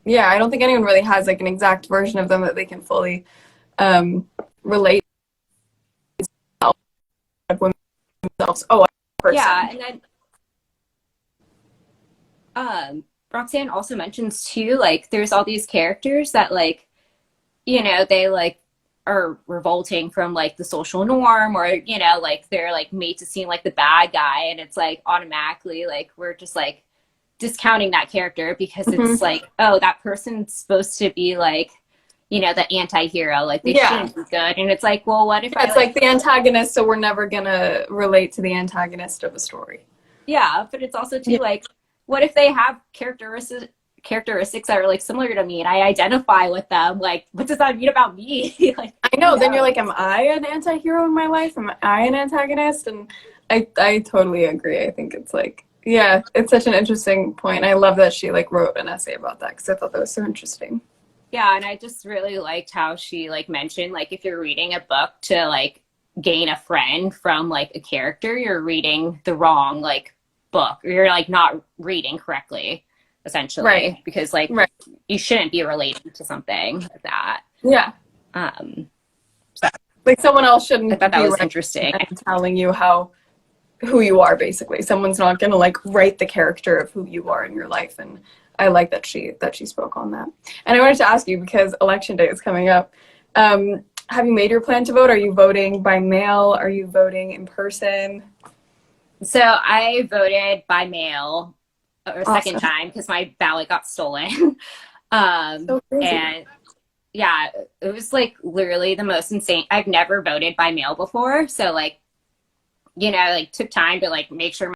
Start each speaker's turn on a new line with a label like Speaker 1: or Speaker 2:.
Speaker 1: Yeah, I don't think anyone really has like an exact version of them that they can fully relate to women themselves. Oh, a
Speaker 2: Yeah,
Speaker 1: person.
Speaker 2: and then Roxanne also mentions too, like there's all these characters that like, they like are revolting from like the social norm, or like they're like made to seem like the bad guy, and it's like automatically like we're just like discounting that character because it's
Speaker 1: Hmm.
Speaker 2: like, oh, that person's supposed to be like, the anti-hero, like they
Speaker 1: Yeah.
Speaker 2: shouldn't be good. And it's like, well, what if
Speaker 1: Yeah,
Speaker 2: I
Speaker 1: it's
Speaker 2: like,
Speaker 1: like the antagonist, so we're never gonna relate to the antagonist of a story.
Speaker 2: yeah, but it's also too
Speaker 1: Yeah,
Speaker 2: like, what if they have characteristics that are like similar to me and I identify with them? Like, what does that mean about me? Like,
Speaker 1: I
Speaker 2: who
Speaker 1: know. Then you're
Speaker 2: knows?
Speaker 1: like, am I an anti-hero in my life? Am I an antagonist? And I totally agree. I think it's like, yeah, it's such an interesting point. I love that she like wrote an essay about that because I thought that was so interesting.
Speaker 2: Yeah, and I just really liked how she like mentioned like if you're reading a book to like gain a friend from like a character, you're reading the wrong like book, or you're like not reading correctly,
Speaker 1: Right.
Speaker 2: essentially, because like
Speaker 1: Right.
Speaker 2: you shouldn't be relating to something like that.
Speaker 1: Yeah.
Speaker 2: So
Speaker 1: Like someone else
Speaker 2: I thought
Speaker 1: shouldn't
Speaker 2: that
Speaker 1: be
Speaker 2: was
Speaker 1: writing
Speaker 2: interesting.
Speaker 1: and telling you how who you are basically. Someone's not going to like write the character of who you are in your life, and I like that she spoke on that. And I wanted to ask you because election day is coming up. Have you made your plan to vote? Are you voting by mail? Are you voting in person?
Speaker 2: So I voted by mail a second
Speaker 1: Awesome.
Speaker 2: time because my ballot got stolen.
Speaker 1: So crazy.
Speaker 2: And yeah, it was like literally the most insane. I've never voted by mail before. So like, like took time to like make sure